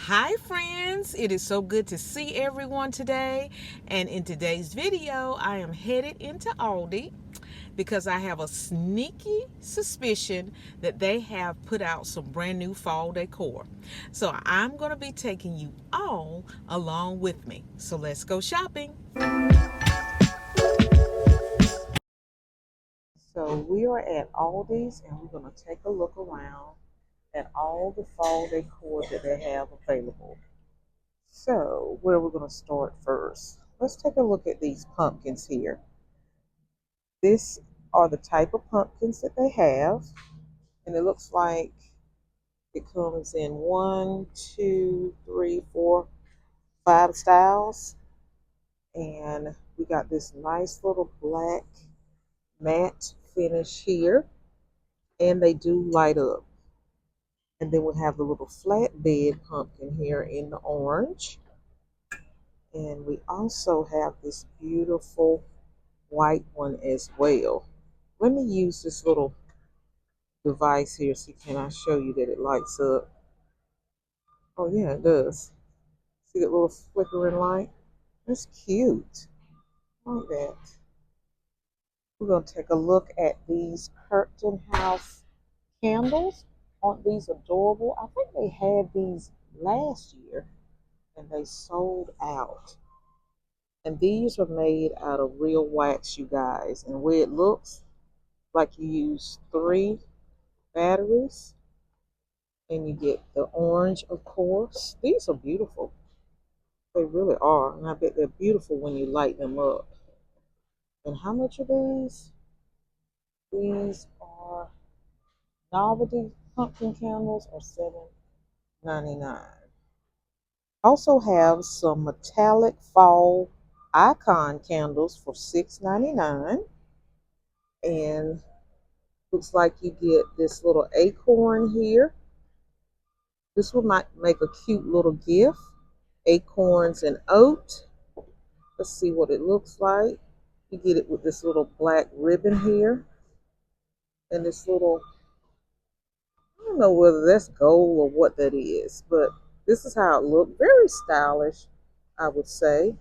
Hi friends, it is so good to see everyone today, and in today's video I am headed into Aldi because I have a sneaky suspicion that they have put out some brand new fall decor. So I'm going to be taking you all along with me. So let's go shopping. So we are at Aldi's and we're going to take a look around at all the fall decor that they have available. So, where we're going to start first. Let's take a look at these pumpkins here. These are the type of pumpkins that they have, and it looks like it comes in 1, 2, 3, 4, 5 styles. And we got this nice little black matte finish here, and they do light up. And then we have the little flatbed pumpkin here in the orange. And we also have this beautiful white one as well. Let me use this little device here. See, can I show you that it lights up? Oh yeah, it does. See that little flickering light? That's cute. I like that. We're going to take a look at these Curtain House candles. Aren't these adorable? I think they had these last year and they sold out. And these are made out of real wax, you guys. And the way it looks, like you use 3 batteries and you get the orange, of course. These are beautiful. They really are. And I bet they're beautiful when you light them up. And how much are these? These are novelty pumpkin candles are $7.99. Also have some metallic fall icon candles for $6.99. And looks like you get this little acorn here. This one might make a cute little gift. Acorns and oat. Let's see what it looks like. You get it with this little black ribbon here. And this little, I don't know whether that's gold or what that is, but this is how it looks. Very stylish, I would say.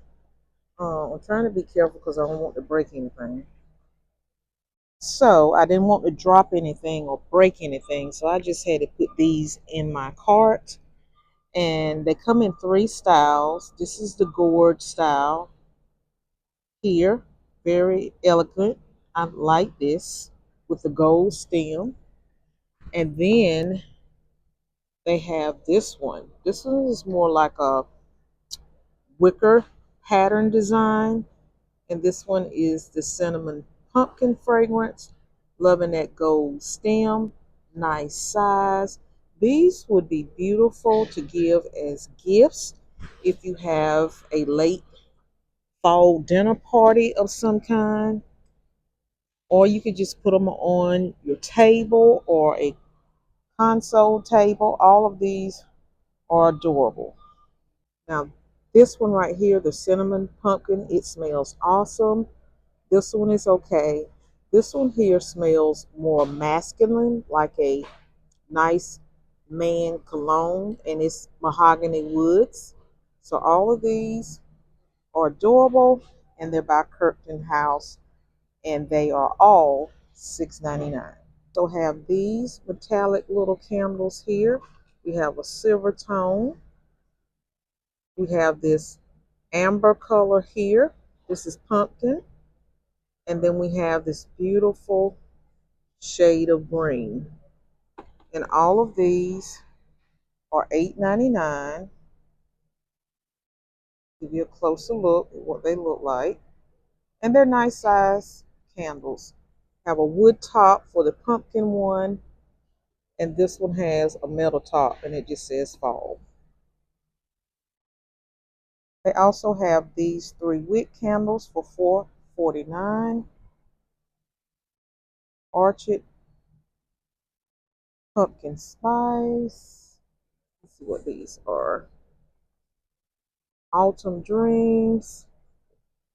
I'm trying to be careful because I don't want to break anything. So I didn't want to drop anything or break anything, so I just had to put these in my cart. And they come in 3 styles. This is the gourd style here. Very elegant. I like this with the gold stem. And then they have this one. This one is more like a wicker pattern design. And this one is the cinnamon pumpkin fragrance. Loving that gold stem. Nice size. These would be beautiful to give as gifts if you have a late fall dinner party of some kind. Or you could just put them on your table or a console table. All of these are adorable. Now, this one right here, the cinnamon pumpkin, it smells awesome. This one is okay. This one here smells more masculine, like a nice man cologne, and it's mahogany woods. So all of these are adorable, and they're by Curtain House, and they are all $6.99. So have these metallic little candles here. We have a silver tone. We have this amber color here. This is pumpkin. And then we have this beautiful shade of green. And all of these are $8.99. Give you a closer look at what they look like. And they're nice size candles. Have a wood top for the pumpkin one. And this one has a metal top and it just says fall. They also have these 3 wick candles for $4.49. Orchid pumpkin spice. Let's see what these are. Autumn dreams.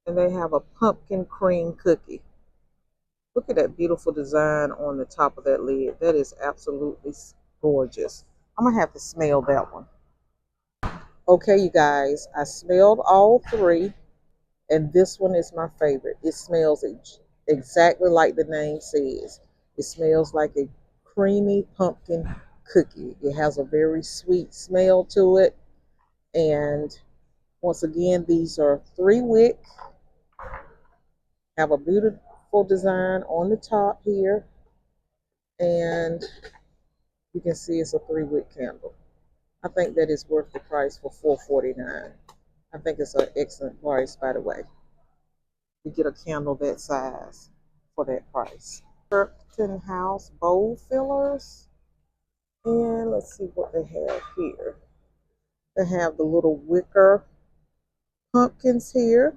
And they have a pumpkin cream cookie. Look at that beautiful design on the top of that lid. That is absolutely gorgeous. I'm going to have to smell that one. Okay, you guys, I smelled all three, and this one is my favorite. It smells exactly like the name says. It smells like a creamy pumpkin cookie. It has a very sweet smell to it. And once again, these are 3 wick, have a beautiful design on the top here. And you can see it's a 3 wick candle. I think that is worth the price for $4.49. I think it's an excellent price, by the way. You get a candle that size for that price. Curtain House bowl fillers. And let's see what they have here. They have the little wicker pumpkins here.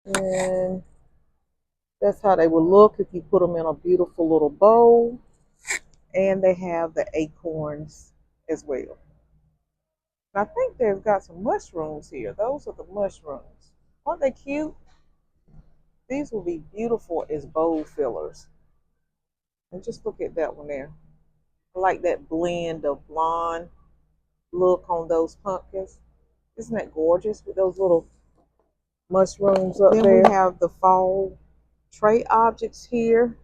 And that's how they will look if you put them in a beautiful little bowl. And they have the acorns as well. And I think they've got some mushrooms here. Those are the mushrooms. Aren't they cute? These will be beautiful as bowl fillers. And just look at that one there. I like that blend of blonde look on those pumpkins. Isn't that gorgeous with those little mushrooms up there? Then we have the fall tray objects here.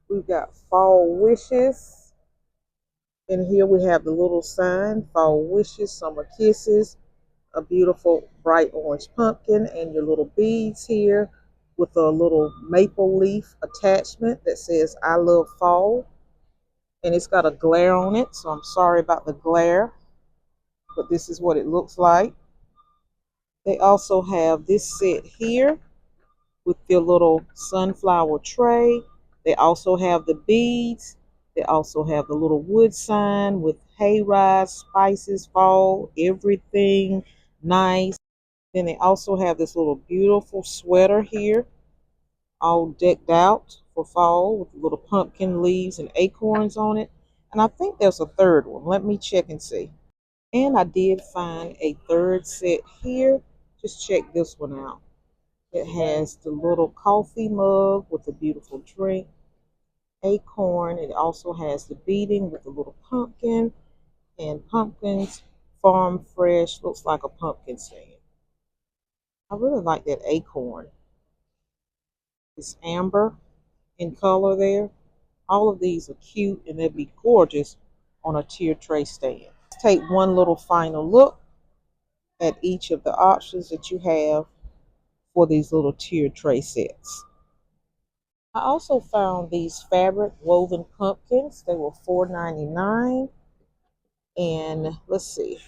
We've got fall wishes. And here we have the little sign, fall wishes, summer kisses, a beautiful bright orange pumpkin, and your little beads here with a little maple leaf attachment that says I love fall. And it's got a glare on it, so I'm sorry about the glare, but this is what it looks like. They also have this set here with your little sunflower tray. They also have the beads. They also have the little wood sign with hayride, spices, fall, everything nice. Then they also have this little beautiful sweater here, all decked out for fall with little pumpkin leaves and acorns on it. And I think there's a third one. Let me check and see. And I did find a third set here. Just check this one out. It has the little coffee mug with a beautiful drink, acorn. It also has the beading with the little pumpkin and pumpkins, farm fresh, looks like a pumpkin stand. I really like that acorn. It's amber in color there. All of these are cute and they'll be gorgeous on a tier tray stand. Let's take one little final look at each of the options that you have for these little tier tray sets. I also found these fabric woven pumpkins. They were $4.99. And let's see.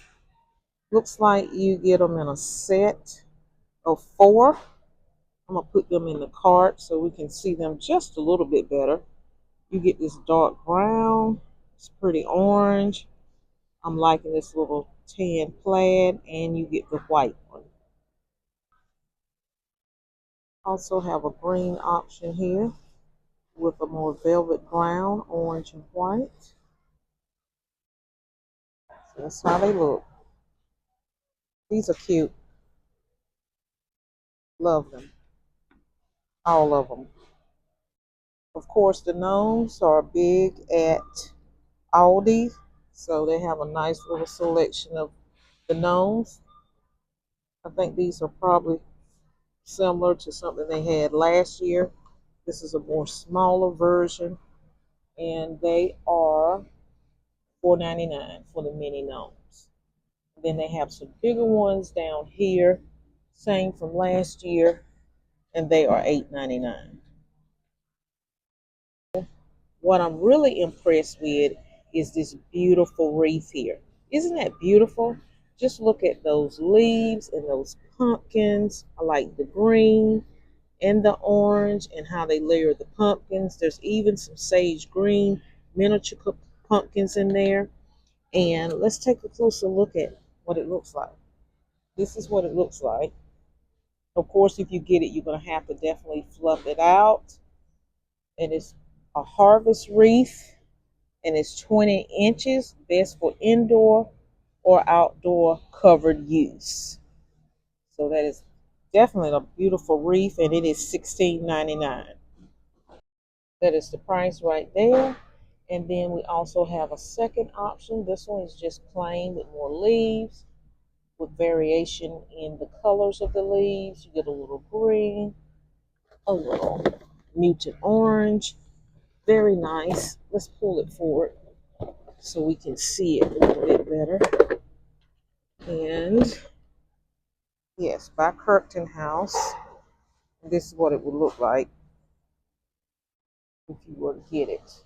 Looks like you get them in a set of 4. I'm going to put them in the cart so we can see them just a little bit better. You get this dark brown. It's pretty orange. I'm liking this little tan plaid. And you get the white one. Also have a green option here with a more velvet brown, orange, and white. So that's how they look. These are cute. Love them. All of them. Of course, the gnomes are big at Aldi. So they have a nice little selection of the gnomes. I think these are probably similar to something they had last year. This is a more smaller version. And they are $4.99 for the mini gnomes. Then they have some bigger ones down here. Same from last year. And they are $8.99. What I'm really impressed with is this beautiful wreath here. Isn't that beautiful? Just look at those leaves and those pumpkins. I like the green and the orange and how they layer the pumpkins. There's even some sage green miniature pumpkins in there. And let's take a closer look at what it looks like. This is what it looks like. Of course, if you get it, you're going to have to definitely fluff it out. And it's a harvest wreath. And it's 20 inches, best for indoor or outdoor covered use. So that is definitely a beautiful wreath, and it is $16.99. That is the price right there. And then we also have a second option. This one is just plain with more leaves, with variation in the colors of the leaves. You get a little green, a little muted orange. Very nice. Let's pull it forward so we can see it a little bit better. And yes, by Kirkton House. This is what it would look like if you were to get it.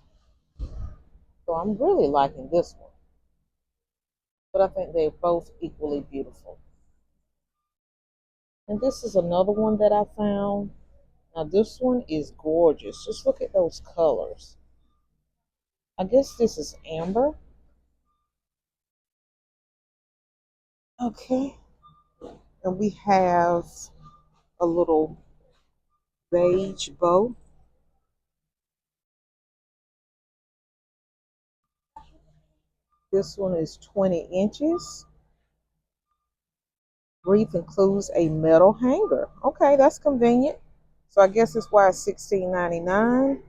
So I'm really liking this one. But I think they're both equally beautiful. And this is another one that I found. Now this one is gorgeous. Just look at those colors. I guess this is amber. Okay. And we have a little beige bow. This one is 20 inches. Wreath includes a metal hanger. Okay, that's convenient. So I guess that's why it's $16.99.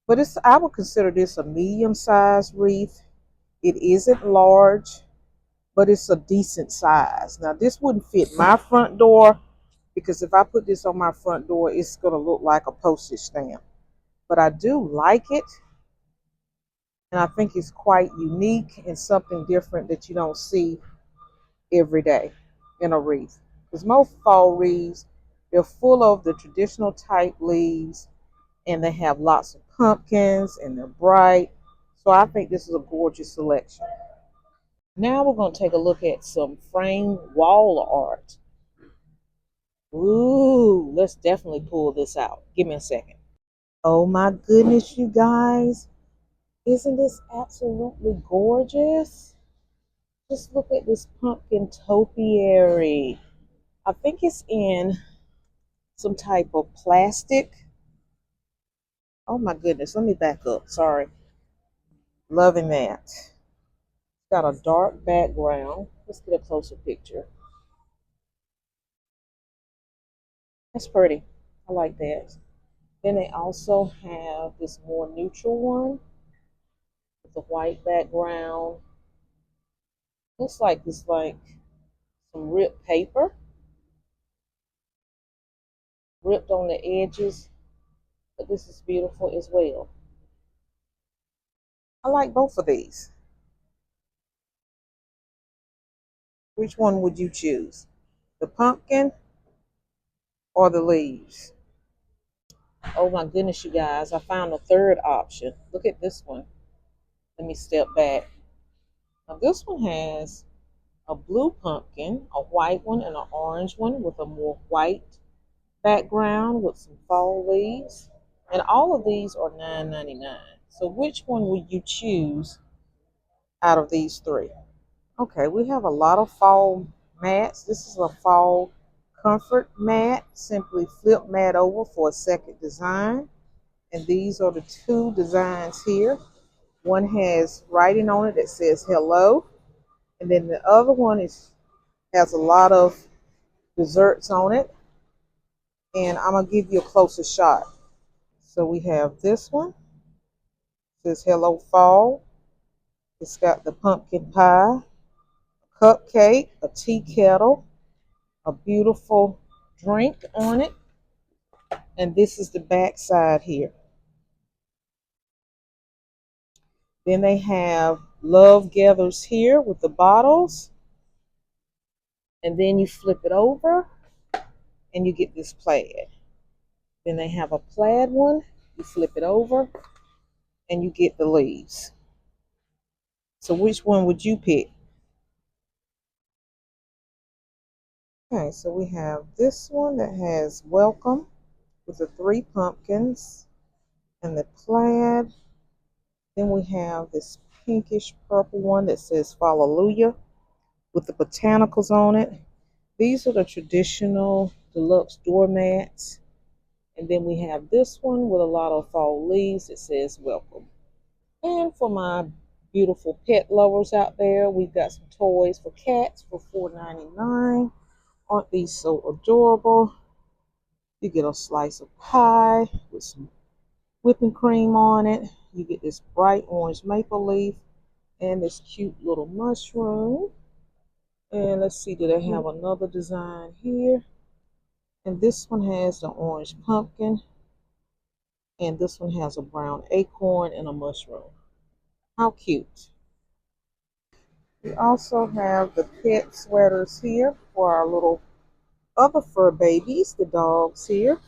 But I would consider this a medium-sized wreath. It isn't large, but it's a decent size. Now, this wouldn't fit my front door because if I put this on my front door, it's going to look like a postage stamp. But I do like it, and I think it's quite unique and something different that you don't see every day in a wreath. Because most fall wreaths, they're full of the traditional type leaves, and they have lots of pumpkins and they're bright. So I think this is a gorgeous selection. Now we're going to take a look at some framed wall art. Ooh, let's definitely pull this out. Give me a second. Oh my goodness, you guys. Isn't this absolutely gorgeous? Just look at this pumpkin topiary. I think it's in some type of plastic. Oh my goodness, let me back up. Sorry. Loving that. Got a dark background. Let's get a closer picture. That's pretty. I like that. Then they also have this more neutral one with a white background. Looks like it's like some ripped paper, ripped on the edges. But this is beautiful as well. I like both of these. Which one would you choose? The pumpkin or the leaves? Oh my goodness, you guys. I found a third option. Look at this one. Let me step back. Now this one has a blue pumpkin, a white one, and an orange one with a more white background with some fall leaves. And all of these are $9.99. So which one would you choose out of these three? Okay, we have a lot of fall mats. This is a fall comfort mat. Simply flip mat over for a second design. And these are the two designs here. One has writing on it that says hello. And then the other one has a lot of desserts on it. And I'm going to give you a closer shot. So we have this one. It says hello fall. It's got the pumpkin pie, a cupcake, a tea kettle, a beautiful drink on it. And this is the back side here. Then they have love gathers here with the bottles. And then you flip it over and you get this plaid. Then they have a plaid one. You flip it over and you get the leaves. So which one would you pick? Okay, so we have this one that has welcome with the 3 pumpkins and the plaid. Then we have this pinkish purple one that says Hallelujah with the botanicals on it. These are the traditional deluxe doormats. And then we have this one with a lot of fall leaves that says welcome. And for my beautiful pet lovers out there, we've got some toys for cats for $4.99. Aren't these so adorable? You get a slice of pie with some whipping cream on it. You get this bright orange maple leaf and this cute little mushroom. And let's see, do they have another design here? And this one has the orange pumpkin. And this one has a brown acorn and a mushroom. How cute. We also have the pet sweaters here for our little other fur babies, the dogs here.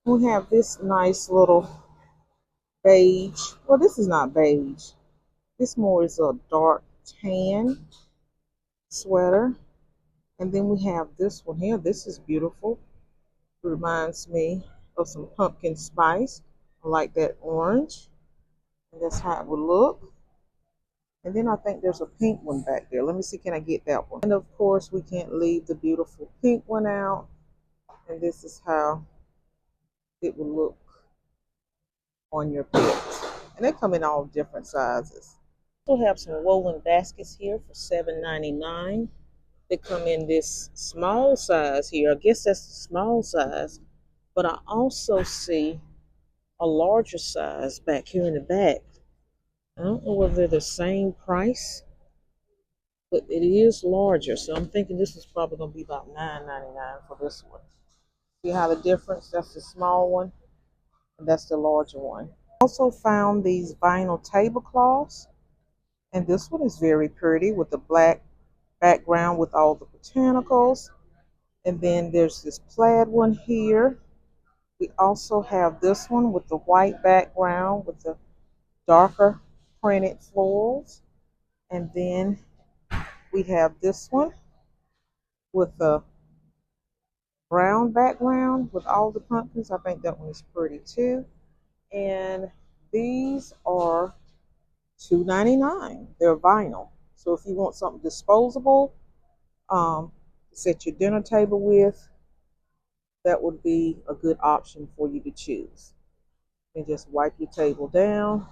We have this nice little beige. Well, this is not beige. This more is a dark tan sweater. And then we have this one here. This is beautiful. It reminds me of some pumpkin spice. I like that orange. And that's how it would look. And then I think there's a pink one back there. Let me see, can I get that one? And of course, we can't leave the beautiful pink one out. And this is how it will look on your pet. And they come in all different sizes. We'll have some woolen baskets here for $7.99. They come in this small size here. I guess that's the small size. But I also see a larger size back here in the back. I don't know whether they're the same price, but it is larger. So I'm thinking this is probably going to be about $9.99 for this one. See how the difference? That's the small one, and that's the larger one. Also found these vinyl tablecloths, and this one is very pretty with the black background with all the botanicals. And then there's this plaid one here. We also have this one with the white background with the darker printed florals. And then we have this one with the brown background with all the pumpkins. I think that one is pretty too. And these are $2.99. They're vinyl. So if you want something disposable to set your dinner table with, that would be a good option for you to choose. And just wipe your table down,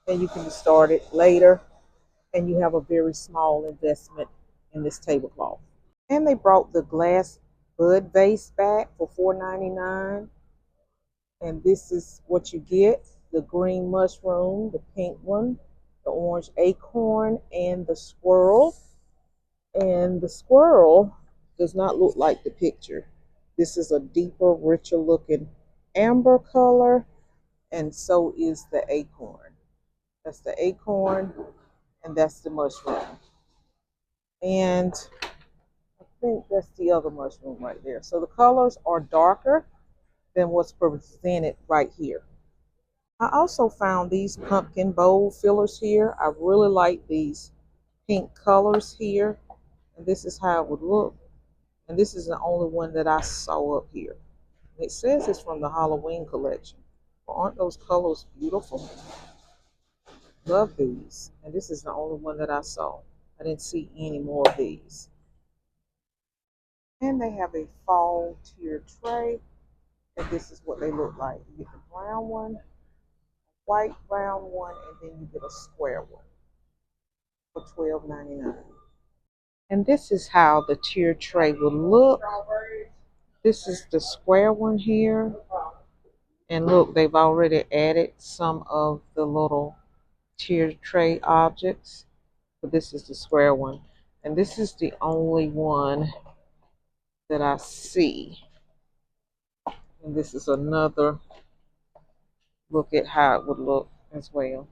and you can start it later, and you have a very small investment in this tablecloth. And they brought the glass bud vase back for $4.99. And this is what you get: the green mushroom, the pink one, the orange acorn, and the squirrel. And the squirrel does not look like the picture. This is a deeper, richer looking amber color, and so is the acorn. That's the acorn, and that's the mushroom. And I think that's the other mushroom right there. So the colors are darker than what's presented right here. I also found these pumpkin bowl fillers here. I really like these pink colors here. And this is how it would look. And this is the only one that I saw up here. It says it's from the Halloween collection. Well, aren't those colors beautiful? Love these. And this is the only one that I saw. I didn't see any more of these. And they have a fall tier tray. And this is what they look like. You get the brown one, white brown one, and then you get a square one for $12.99. And this is how the tier tray will look. This is the square one here. And look, they've already added some of the little tier tray objects. But this is the square one. And this is the only one that I see. And this is another look at how it would look as well.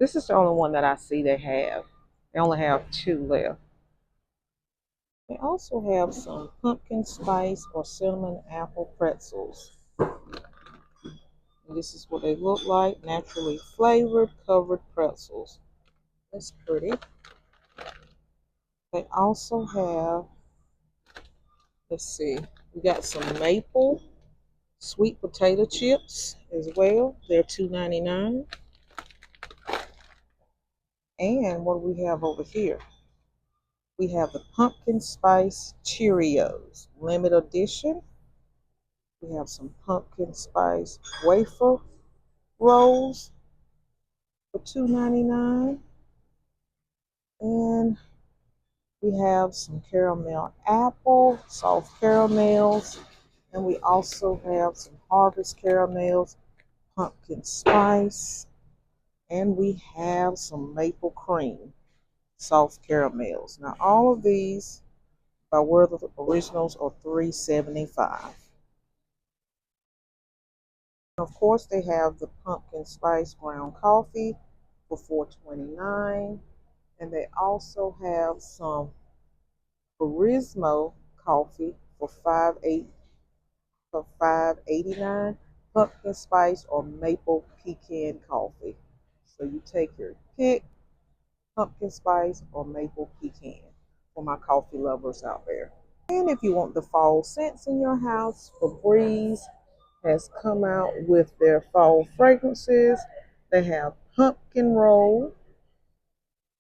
This is the only one that I see they have. They only have two left. They also have some pumpkin spice or cinnamon apple pretzels. And this is what they look like. Naturally flavored covered pretzels. That's pretty. They also have, let's see, we got some maple sweet potato chips as well. They're $2.99. And what do we have over here? We have the pumpkin spice Cheerios limited edition. We have some pumpkin spice wafer rolls for $2.99. And we have some caramel apple, soft caramels. And we also have some harvest caramels, pumpkin spice, and we have some maple cream, soft caramels. Now all of these by World of Originals are $3.75. Of course, they have the pumpkin spice ground coffee for $4.29, and they also have some Barismo coffee for $5.89, pumpkin spice or maple pecan coffee. So you take your pick, pumpkin spice or maple pecan, for my coffee lovers out there. And if you want the fall scents in your house, Febreze has come out with their fall fragrances. They have pumpkin roll,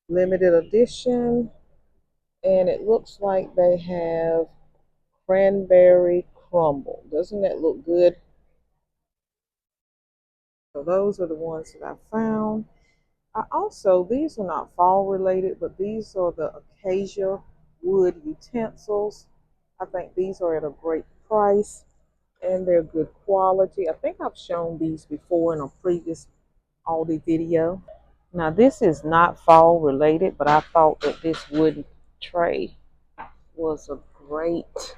limited edition, and it looks like they have cranberry crumble. Doesn't that look good? So those are the ones that I found. These are not fall related, but these are the acacia wood utensils. I think these are at a great price and they're good quality. I think I've shown these before in a previous Aldi video. Now this is not fall related, but I thought that this wooden tray was a great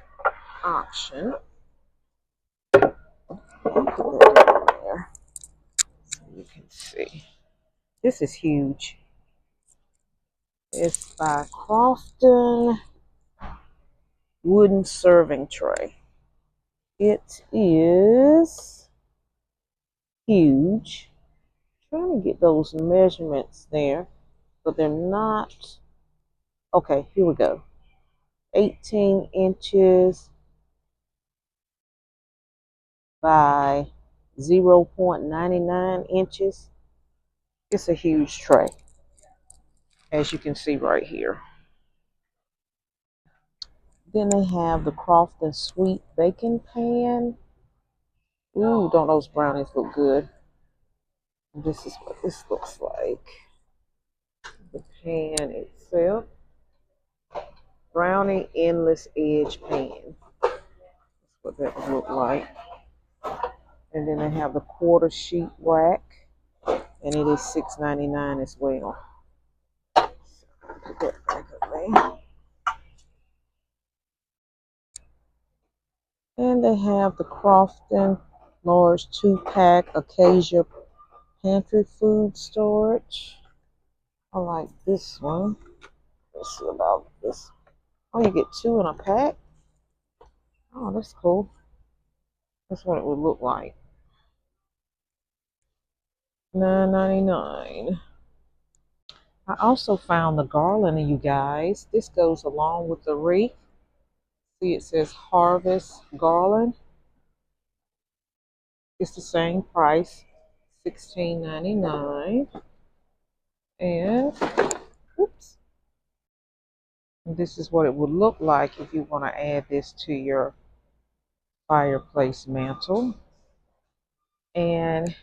option. I'll put that down there so you can see. This is huge. It's by Crofton wooden serving tray. It is huge. I'm trying to get those measurements there, but they're not. Okay, here we go. 18 inches by 0.99 inches. It's a huge tray, as you can see right here. Then they have the Crofton Sweet Baking Pan. Ooh, don't those brownies look good? This is what this looks like. The pan itself. Brownie Endless Edge Pan. That's what that would look like. And then they have the quarter sheet rack. And it is $6.99 as well. Put that back up there. And they have the Crofton large 2-pack Acacia pantry food storage. I like this one. Let's see about this. Oh, you get 2 in a pack? Oh, that's cool. That's what it would look like. $9.99. I also found the garland, you guys. This goes along with the wreath. See, it says Harvest Garland. It's the same price, $16.99. And, oops. This is what it would look like if you want to add this to your fireplace mantle. And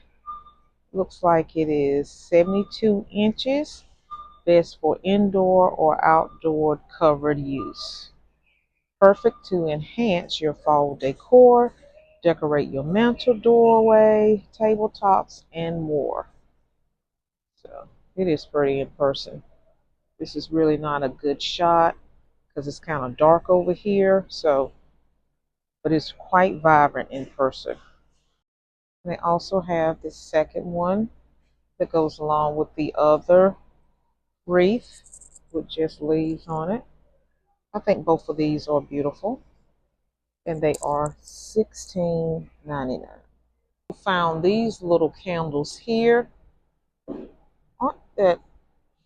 looks like it is 72 inches. Best for indoor or outdoor covered use. Perfect to enhance your fall decor, decorate your mantle, doorway, tabletops, and more. So it is pretty in person. This is really not a good shot because it's kind of dark over here. But it's quite vibrant in person. And they also have this second one that goes along with the other wreath with just leaves on it. I think both of these are beautiful. And they are $16.99. I found these little candles here.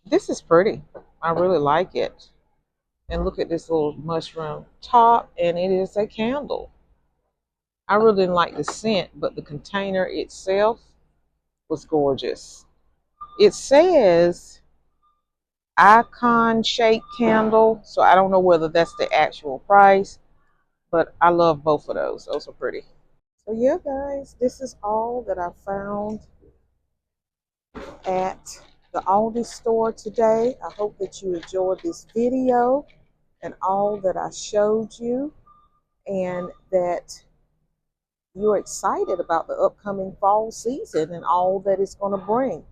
This is pretty. I really like it. And look at this little mushroom top, and it is a candle. I really didn't like the scent, but the container itself was gorgeous. It says icon shaped candle, so I don't know whether that's the actual price, but I love both of those. Those are pretty. So yeah, guys, this is all that I found at the Aldi store today. I hope that you enjoyed this video and all that I showed you, and that you're excited about the upcoming fall season and all that it's going to bring.